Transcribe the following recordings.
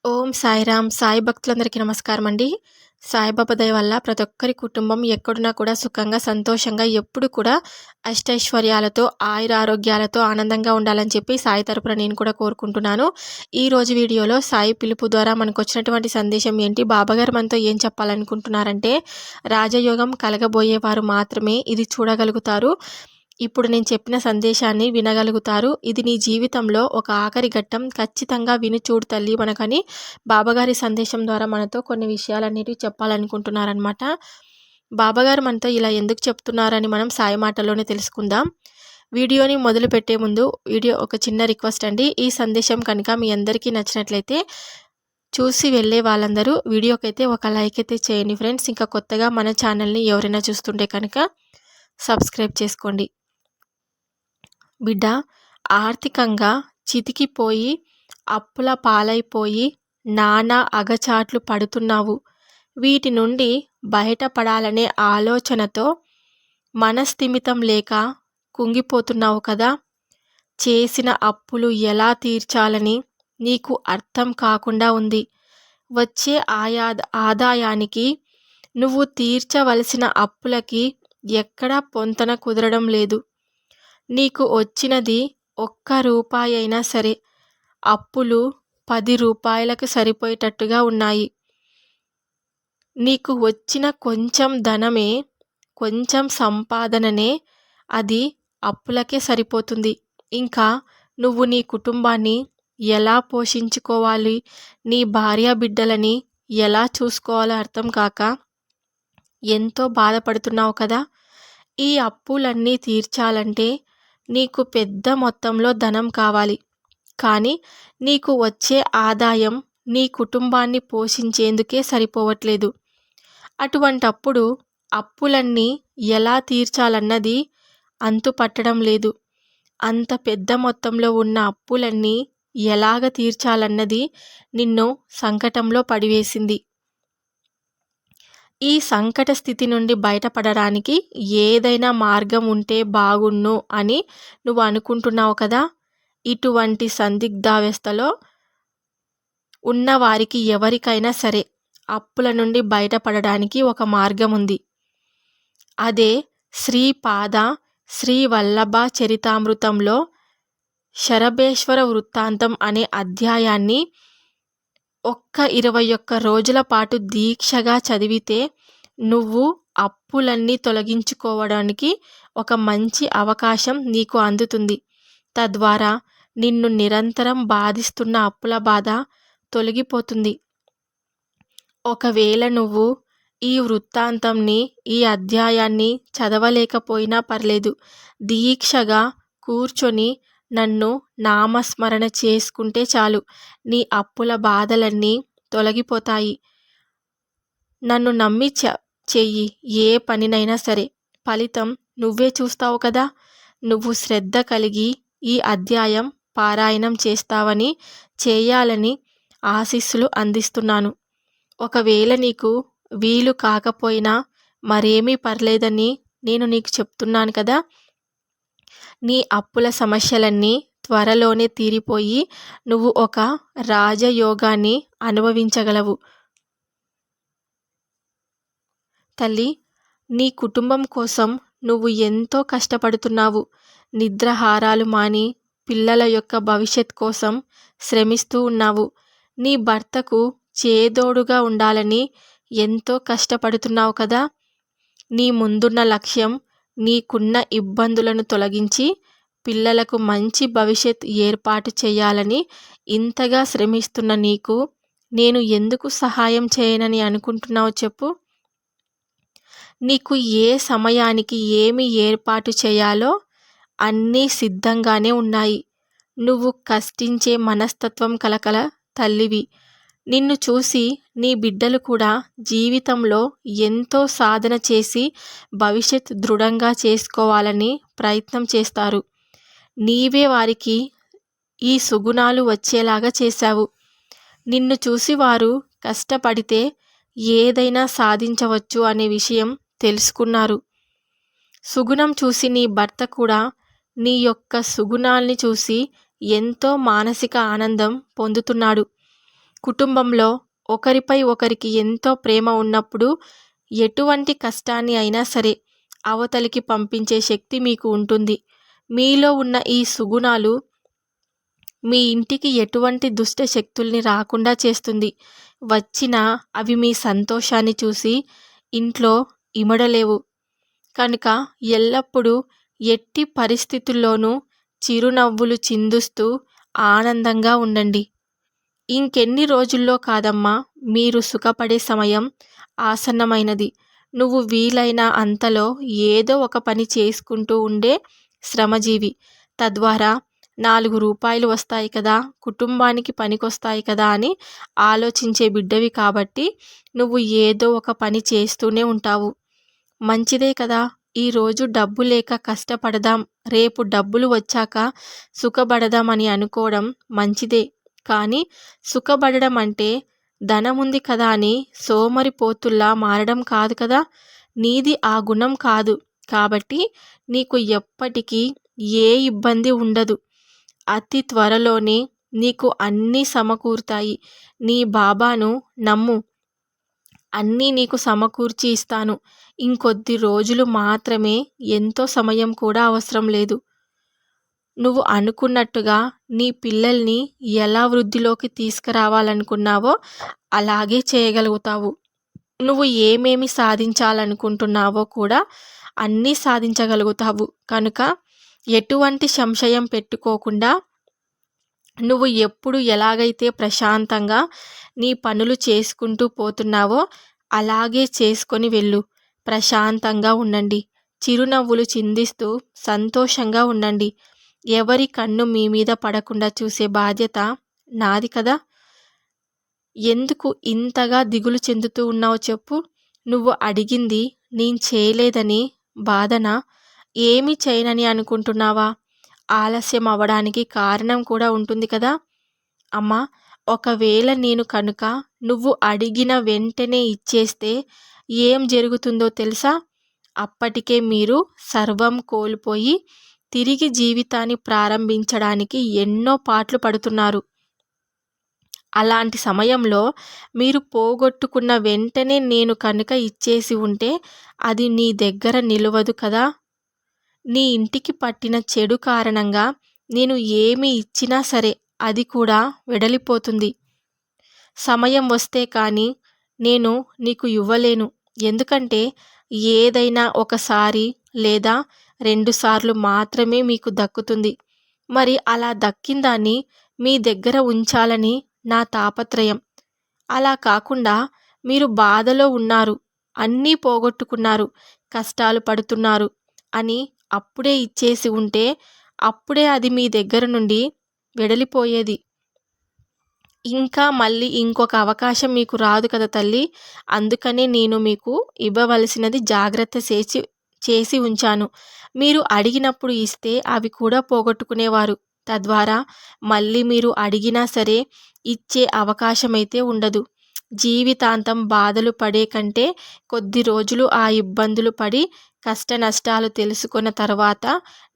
ఓం సాయిరామ్. సాయి భక్తులందరికీ నమస్కారం అండి. సాయిబాబా దయ వల్ల ప్రతి ఒక్కరి కుటుంబం ఎక్కడున్నా కూడా సుఖంగా, సంతోషంగా ఎప్పుడు కూడా అష్టైశ్వర్యాలతో, ఆయురారోగ్యాలతో ఆనందంగా ఉండాలని చెప్పి సాయి తరపున నేను కూడా కోరుకుంటున్నాను. ఈరోజు వీడియోలో సాయి పిలుపు ద్వారా మనకొచ్చినటువంటి సందేశం ఏంటి, బాబాగారు మనతో ఏం చెప్పాలనుకుంటున్నారంటే, రాజయోగం కలగబోయేవారు మాత్రమే ఇది చూడగలుగుతారు. ఇప్పుడు నేను చెప్పిన సందేశాన్ని వినగలుగుతారు. ఇది నీ జీవితంలో ఒక ఆఖరి ఘట్టం. ఖచ్చితంగా విని చూడు తల్లి మనకని బాబాగారి సందేశం ద్వారా మనతో కొన్ని విషయాలన్నిటివి చెప్పాలనుకుంటున్నారనమాట. బాబాగారు మనతో ఇలా ఎందుకు చెప్తున్నారని మనం సాయి మాటల్లోనే తెలుసుకుందాం. వీడియోని మొదలుపెట్టే ముందు ఒక చిన్న రిక్వెస్ట్ అండి. ఈ సందేశం కనుక మీ అందరికీ నచ్చినట్లయితే చూసి వెళ్ళే వాళ్ళందరూ వీడియోకైతే ఒక లైక్ అయితే చేయండి ఫ్రెండ్స్. ఇంకా కొత్తగా మన ఛానల్ని ఎవరైనా చూస్తుంటే కనుక సబ్స్క్రైబ్ చేసుకోండి. బిడ్డ, ఆర్థికంగా చితికిపోయి అప్పుల పాలైపోయి నానా అగచాట్లు పడుతున్నావు. వీటి నుండి బయటపడాలనే ఆలోచనతో మనస్థిమితం లేక కుంగిపోతున్నావు కదా. చేసిన అప్పులు ఎలా తీర్చాలని నీకు అర్థం కాకుండా ఉంది. వచ్చే ఆదాయానికి నువ్వు తీర్చవలసిన అప్పులకి ఎక్కడా పొంతన కుదరడం లేదు. నీకు వచ్చినది ఒక్క రూపాయి అయినా సరే, అప్పులు 10 రూపాయలకు సరిపోయేటట్టుగా ఉన్నాయి. నీకు వచ్చిన కొంచెం ధనమే, కొంచెం సంపాదననే అది అప్పులకే సరిపోతుంది. ఇంకా నువ్వు నీ కుటుంబాన్ని ఎలా పోషించుకోవాలి, నీ భార్య బిడ్డలని ఎలా చూసుకోవాలో అర్థం కాక ఎంతో బాధపడుతున్నావు కదా. ఈ అప్పులన్నీ తీర్చాలంటే నీకు పెద్ద మొత్తంలో ధనం కావాలి. కానీ నీకు వచ్చే ఆదాయం నీ కుటుంబాన్ని పోషించేందుకే సరిపోవట్లేదు. అటువంటప్పుడు అప్పులన్నీ ఎలా తీర్చాలన్నది అంతుపట్టడం లేదు. అంత పెద్ద మొత్తంలో ఉన్న అప్పులన్నీ ఎలాగ తీర్చాలన్నది నిన్ను సంకటంలో పడివేసింది. ఈ సంకట స్థితి నుండి బయటపడడానికి ఏదైనా మార్గం ఉంటే బాగున్ను అని నువ్వు అనుకుంటున్నావు కదా. ఇటువంటి సందిగ్ధావస్థలో ఉన్నవారికి ఎవరికైనా సరే అప్పుల నుండి బయటపడడానికి ఒక మార్గం ఉంది. అదే శ్రీపాద శ్రీ వల్లభ చరితామృతంలో శరభేశ్వర వృత్తాంతం అనే అధ్యాయాన్ని ఒక్క 21 రోజుల పాటు దీక్షగా చదివితే నువ్వు అప్పులన్నీ తొలగించుకోవడానికి ఒక మంచి అవకాశం నీకు అందుతుంది. తద్వారా నిన్ను నిరంతరం బాధిస్తున్న అప్పుల బాధ తొలగిపోతుంది. ఒకవేళ నువ్వు ఈ వృత్తాంతంని, ఈ అధ్యాయాన్ని చదవలేకపోయినా పర్లేదు. దీక్షగా కూర్చొని నన్ను నామస్మరణ చేసుకుంటే చాలు, నీ అప్పుల బాధలన్నీ తొలగిపోతాయి. నన్ను నమ్మి చెయ్యి ఏ పనినైనా సరే, ఫలితం నువ్వే చూస్తావు కదా. నువ్వు శ్రద్ధ కలిగి ఈ అధ్యాయం పారాయణం చేయాలని ఆశీస్సులు అందిస్తున్నాను. ఒకవేళ నీకు వీలు కాకపోయినా మరేమీ పర్లేదని నేను నీకు చెప్తున్నాను కదా. నీ అప్పుల సమస్యలన్నీ త్వరలోనే తీరిపోయి నువ్వు ఒక రాజయోగాన్ని అనుభవించగలవు. తల్లి, నీ కుటుంబం కోసం నువ్వు ఎంతో కష్టపడుతున్నావు. నిద్రాహారాలు మాని పిల్లల యొక్క భవిష్యత్ కోసం శ్రమిస్తూ ఉన్నావు. నీ భర్తకు చేదోడుగా ఉండాలని ఎంతో కష్టపడుతున్నావు కదా. నీ ముందున్న లక్ష్యం నీకున్న ఇబ్బందులను తొలగించి పిల్లలకు మంచి భవిష్యత్ ఏర్పాటు చేయాలని ఇంతగా శ్రమిస్తున్న నీకు నేను ఎందుకు సహాయం చేయనని అనుకుంటున్నావు చెప్పు. నీకు ఏ సమయానికి ఏమి ఏర్పాటు చేయాలో అన్నీ సిద్ధంగానే ఉన్నాయి. నువ్వు కష్టించే మనస్తత్వం కలకల తల్లివి. నిన్ను చూసి నీ బిడ్డలు కూడా జీవితంలో ఎంతో సాధన చేసి భవిష్యత్ దృఢంగా చేసుకోవాలని ప్రయత్నం చేస్తారు. నీవే వారికి ఈ సుగుణాలు వచ్చేలాగా చేశావు. నిన్ను చూసి వారు కష్టపడితే ఏదైనా సాధించవచ్చు అనే విషయం తెలుసుకున్నారు. సుగుణం చూసి నీ భర్త కూడా నీ యొక్క సుగుణాల్ని చూసి ఎంతో మానసిక ఆనందం పొందుతున్నాడు. కుటుంబంలో ఒకరిపై ఒకరికి ఎంతో ప్రేమ ఉన్నప్పుడు ఎటువంటి కష్టాన్ని అయినా సరే అవతలికి పంపించే శక్తి మీకు ఉంటుంది. మీలో ఉన్న ఈ సుగుణాలు మీ ఇంటికి ఎటువంటి దుష్ట శక్తుల్ని రాకుండా చేస్తుంది. వచ్చినా అవి మీ సంతోషాన్ని చూసి ఇంట్లో ఇమడలేవు. కనుక ఎల్లప్పుడూ ఎట్టి పరిస్థితుల్లోనూ చిరునవ్వులు చిందిస్తూ ఆనందంగా ఉండండి. ఇంకెన్ని రోజుల్లో కాదమ్మా, మీరు సుఖపడే సమయం ఆసన్నమైనది. నువ్వు వీలైన అంతలో ఏదో ఒక పని చేసుకుంటూ ఉండే శ్రమజీవి. తద్వారా 4 రూపాయలు వస్తాయి కదా, కుటుంబానికి పనికొస్తాయి కదా అని ఆలోచించే బిడ్డవి కాబట్టి నువ్వు ఏదో ఒక పని చేస్తూనే ఉంటావు. మంచిదే కదా. ఈరోజు డబ్బు లేక కష్టపడదాం, రేపు డబ్బులు వచ్చాక సుఖపడదాం అని అనుకోవడం మంచిదే. కానీ సుఖపడడం అంటే ధనముంది కదా అని సోమరిపోతుల్లా మారడం కాదు కదా. నీది ఆ గుణం కాదు. కాబట్టి నీకు ఎప్పటికీ ఏ ఇబ్బంది ఉండదు. అతి త్వరలోనే నీకు అన్నీ సమకూరుతాయి. నీ బాబాను నమ్ము, అన్నీ నీకు సమకూర్చి ఇస్తాను. ఇంకొద్ది రోజులు మాత్రమే, ఎంతో సమయం కూడా అవసరం లేదు. నువ్వు అనుకున్నట్టుగా నీ పిల్లల్ని ఎలా వృద్ధిలోకి తీసుకురావాలనుకున్నావో అలాగే చేయగలుగుతావు. నువ్వు ఏమేమి సాధించాలనుకుంటున్నావో కూడా అన్నీ సాధించగలుగుతావు. కనుక ఎటువంటి సంశయం పెట్టుకోకుండా నువ్వు ఎప్పుడు ఎలాగైతే ప్రశాంతంగా నీ పనులు చేసుకుంటూ పోతున్నావో అలాగే చేసుకొని వెళ్ళు. ప్రశాంతంగా ఉండండి. చిరునవ్వులు చిందిస్తూ సంతోషంగా ఉండండి. ఎవరి కన్ను మీ మీద పడకుండా చూసే బాధ్యత నాది కదా. ఎందుకు ఇంతగా దిగులు చెందుతూ ఉన్నావో చెప్పు. నువ్వు అడిగింది నేను చేయలేదని బాధనా? ఏమీ చేయనని అనుకుంటున్నావా? ఆలస్యం అవ్వడానికి కారణం కూడా ఉంటుంది కదా. అమ్మా, ఒకవేళ నేను కనుక నువ్వు అడిగిన వెంటనే ఇచ్చేస్తే ఏం జరుగుతుందో తెలుసా? అప్పటికే మీరు సర్వం కోల్పోయి తిరిగి జీవితాన్ని ప్రారంభించడానికి ఎన్నో పాట్లు పడుతున్నారు. అలాంటి సమయంలో మీరు పోగొట్టుకున్న వెంటనే నేను కనుక ఇచ్చేసి ఉంటే అది నీ దగ్గర నిలవదు కదా. నీ ఇంటికి పట్టిన చెడు కారణంగా నేను ఏమి ఇచ్చినా సరే అది కూడా వెడలిపోతుంది. సమయం వస్తే కానీ నేను నీకు ఇవ్వలేను. ఎందుకంటే ఏదైనా ఒకసారి లేదా 2 సార్లు మాత్రమే మీకు దక్కుతుంది. మరి అలా దక్కిందాన్ని మీ దగ్గర ఉంచాలని నా తాపత్రయం. అలా కాకుండా మీరు బాధలో ఉన్నారు, అన్నీ పోగొట్టుకున్నారు, కష్టాలు పడుతున్నారు అని అప్పుడే ఇచ్చేసి ఉంటే అప్పుడే అది మీ దగ్గర నుండి వెడలిపోయేది. ఇంకా మళ్ళీ ఇంకొక అవకాశం మీకు రాదు కదా తల్లి. అందుకనే నేను మీకు ఇవ్వవలసినది జాగ్రత్త చేసి ఉంచాను. మీరు అడిగినప్పుడు ఇస్తే అవి కూడా పోగొట్టుకునేవారు. తద్వారా మళ్ళీ మీరు అడిగినా సరే ఇచ్చే అవకాశమైతే ఉండదు. జీవితాంతం బాధలు పడే కంటే కొద్ది రోజులు ఆ ఇబ్బందులు పడి కష్ట నష్టాలు తెలుసుకున్న తర్వాత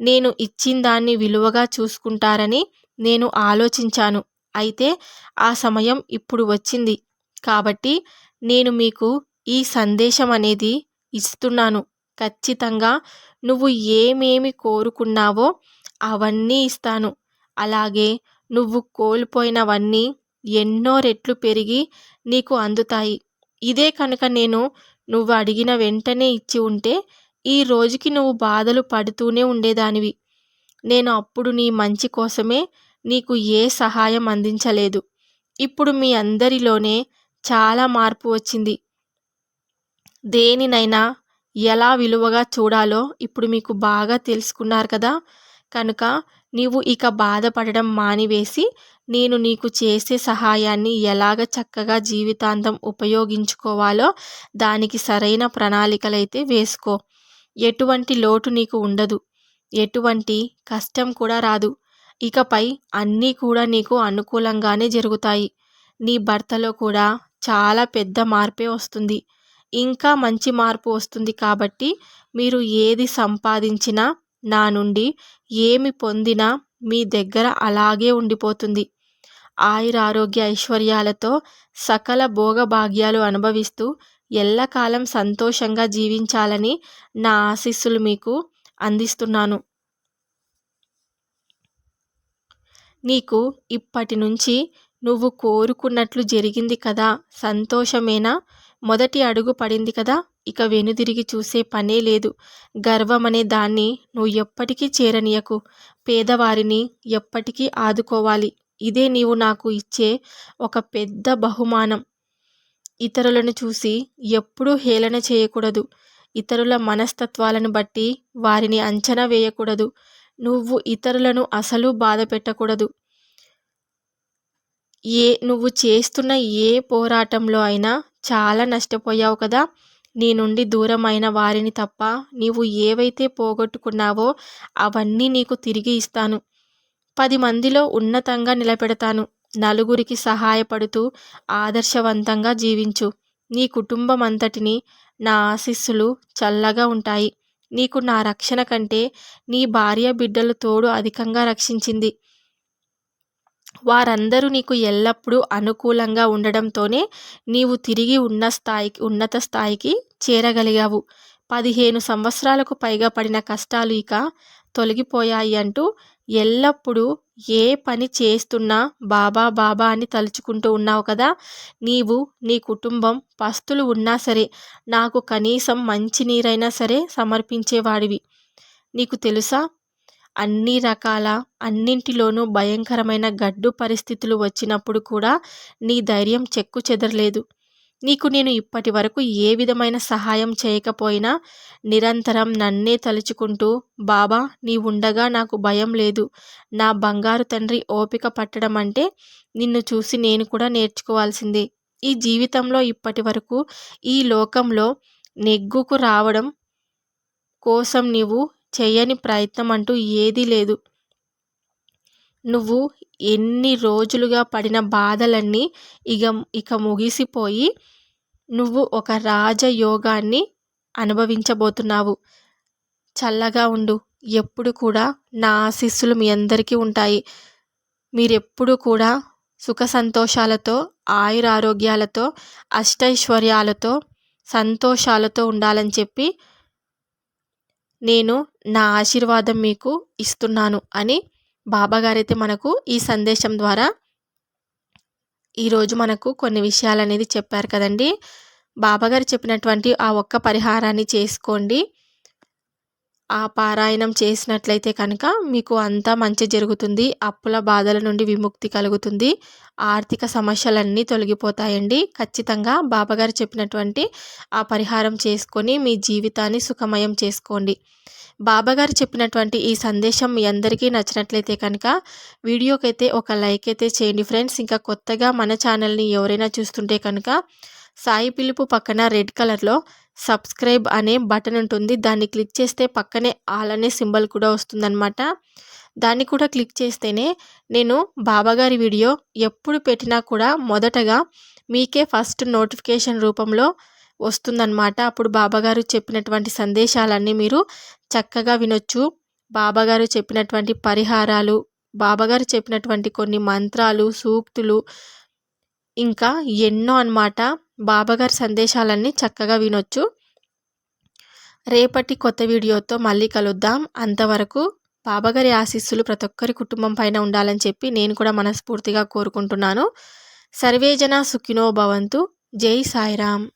నేను ఇచ్చిన దాన్ని విలువగా చూసుకుంటారని నేను ఆలోచించాను. అయితే ఆ సమయం ఇప్పుడు వచ్చింది. కాబట్టి నేను మీకు ఈ సందేశం అనేది ఇస్తున్నాను. ఖచ్చితంగా నువ్వు ఏమేమి కోరుకున్నావో అవన్నీ ఇస్తాను. అలాగే నువ్వు కోల్పోయినవన్నీ ఎన్నో రెట్లు పెరిగి నీకు అందుతాయి. ఇదే కనుక నువ్వు అడిగిన వెంటనే ఇచ్చి ఉంటే ఈ రోజుకి నువ్వు బాధలు పడుతూనే ఉండేదానివి. నేను అప్పుడు నీ మంచి కోసమే నీకు ఏ సహాయం అందించలేదు. ఇప్పుడు మీ అందరిలోనే చాలా మార్పు వచ్చింది. దేనినైనా ఎలా విలువగా చూడాలో ఇప్పుడు మీకు బాగా తెలుసుకున్నారు కదా. కనుక నీవు ఇక బాధపడడం మానివేసి నేను నీకు చేసే సహాయాన్ని ఎలాగ చక్కగా జీవితాంతం ఉపయోగించుకోవాలో దానికి సరైన ప్రణాళికలైతే వేసుకో. ఎటువంటి లోటు నీకు ఉండదు. ఎటువంటి కష్టం కూడా రాదు. ఇకపై అన్నీ కూడా నీకు అనుకూలంగానే జరుగుతాయి. నీ భర్తలో కూడా చాలా పెద్ద మార్పే వస్తుంది. ఇంకా మంచి మార్పు వస్తుంది. కాబట్టి మీరు ఏది సంపాదించినా నా నుండి ఏమి పొందినా మీ దగ్గర అలాగే ఉండిపోతుంది. ఆయురారోగ్య ఐశ్వర్యాలతో సకల భోగభాగ్యాలు అనుభవిస్తూ ఎల్లకాలం సంతోషంగా జీవించాలని నా ఆశీస్సులు మీకు అందిస్తున్నాను. నీకు ఇప్పటి నుంచి నువ్వు కోరుకున్నట్లు జరిగింది కదా, సంతోషమేనా? మొదటి అడుగు పడింది కదా, ఇక వెనుదిరిగి చూసే పనే లేదు. గర్వమనే దాన్ని నువ్వు ఎప్పటికీ చేరనీయకు. పేదవారిని ఎప్పటికీ ఆదుకోవాలి. ఇదే నీవు నాకు ఇచ్చే ఒక పెద్ద బహుమానం. ఇతరులను చూసి ఎప్పుడూ హేళన చేయకూడదు. ఇతరుల మనస్తత్వాలను బట్టి వారిని అంచనా వేయకూడదు. నువ్వు ఇతరులను అసలు బాధ పెట్టకూడదు. నువ్వు చేస్తున్న ఏ పోరాటంలో అయినా చాలా నష్టపోయావు కదా. నీ నుండి దూరమైన వారిని తప్ప నీవు ఏవైతే పోగొట్టుకున్నావో అవన్నీ నీకు తిరిగి ఇస్తాను. 10 మందిలో ఉన్నతంగా నిలబెడతాను. నలుగురికి సహాయపడుతూ ఆదర్శవంతంగా జీవించు. నీ కుటుంబం అంతటిని నా ఆశీస్సులు చల్లగా ఉంటాయి. నీకు నా రక్షణ కంటే నీ భార్య బిడ్డలు తోడు అధికంగా రక్షించింది. వారందరూ నీకు ఎల్లప్పుడూ అనుకూలంగా ఉండడంతోనే నీవు తిరిగి ఉన్నత స్థాయికి చేరగలిగావు. 15 సంవత్సరాలకు పైగా పడిన కష్టాలు ఇక తొలగిపోయాయి అంటూ ఎల్లప్పుడూ ఏ పని చేస్తున్నా బాబా బాబా అని తలుచుకుంటూ ఉన్నావు కదా. నీవు నీ కుటుంబం పస్తులు ఉన్నా సరే నాకు కనీసం మంచినీరైనా సరే సమర్పించేవాడివి. నీకు తెలుసా, అన్నింటిలోనూ భయంకరమైన గడ్డు పరిస్థితులు వచ్చినప్పుడు కూడా నీ ధైర్యం చెక్కు చెదరలేదు. నీకు నేను ఇప్పటి వరకు ఏ విధమైన సహాయం చేయకపోయినా నిరంతరం నన్నే తలుచుకుంటూ బాబా నీవుండగా నాకు భయం లేదు, నా బంగారు తండ్రి ఓపిక పట్టడం అంటే నిన్ను చూసి నేను కూడా నేర్చుకోవాల్సిందే. ఈ జీవితంలో ఇప్పటి వరకు ఈ లోకంలో నెగ్గుకు రావడం కోసం నీవు చేయని ప్రయత్నం అంటూ ఏదీ లేదు. నువ్వు ఎన్ని రోజులుగా పడిన బాధలన్నీ ఇక ముగిసిపోయి నువ్వు ఒక రాజయోగాన్ని అనుభవించబోతున్నావు. చల్లగా ఉండు. ఎప్పుడు కూడా నా ఆశీస్సులు మీ అందరికీ ఉంటాయి. మీరెప్పుడు కూడా సుఖ సంతోషాలతో, ఆయురారోగ్యాలతో, అష్టైశ్వర్యాలతో, సంతోషాలతో ఉండాలని చెప్పి నేను నా ఆశీర్వాదం మీకు ఇస్తున్నాను అని బాబాగారైతే మనకు ఈ సందేశం ద్వారా ఈరోజు మనకు కొన్ని విషయాలు అనేది చెప్పారు కదండి. బాబాగారు చెప్పినటువంటి ఆ ఒక్క పరిహారాన్ని చేసుకోండి. ఆ పారాయణం చేసినట్లయితే కనుక మీకు అంతా మంచి జరుగుతుంది. అప్పుల బాధల నుండి విముక్తి కలుగుతుంది. ఆర్థిక సమస్యలన్నీ తొలగిపోతాయండి. ఖచ్చితంగా బాబాగారు చెప్పినటువంటి ఆ పరిహారం చేసుకొని మీ జీవితాన్ని సుఖమయం చేసుకోండి. బాబాగారు చెప్పినటువంటి ఈ సందేశం మీ అందరికీ నచ్చినట్లయితే కనుక వీడియోకైతే ఒక లైక్ అయితే చేయండి ఫ్రెండ్స్. ఇంకా కొత్తగా మన ఛానల్ని ఎవరైనా చూస్తుంటే కనుక సాయి పిలుపు పక్కన రెడ్ కలర్లో సబ్స్క్రైబ్ అనే బటన్ ఉంటుంది. దాన్ని క్లిక్ చేస్తే పక్కనే ఆల్ అనే సింబల్ కూడా వస్తుందన్నమాట. దాన్ని కూడా క్లిక్ చేస్తేనే నేను బాబాగారి వీడియో ఎప్పుడు పెట్టినా కూడా మొదటగా మీకే ఫస్ట్ నోటిఫికేషన్ రూపంలో వస్తుందన్నమాట. అప్పుడు బాబాగారు చెప్పినటువంటి సందేశాలన్నీ మీరు చక్కగా వినొచ్చు. బాబాగారు చెప్పినటువంటి పరిహారాలు, బాబాగారు చెప్పినటువంటి కొన్ని మంత్రాలు, సూక్తులు, ఇంకా ఎన్నో అన్నమాట. బాబాగారి సందేశాలన్నీ చక్కగా వినొచ్చు. రేపటి కొత్త వీడియోతో మళ్ళీ కలుద్దాం. అంతవరకు బాబాగారి ఆశీస్సులు ప్రతి ఒక్కరి కుటుంబం పైన ఉండాలని చెప్పి నేను కూడా మనస్ఫూర్తిగా కోరుకుంటున్నాను. సర్వేజన సుఖినో భవంతు. జై సాయిరామ్.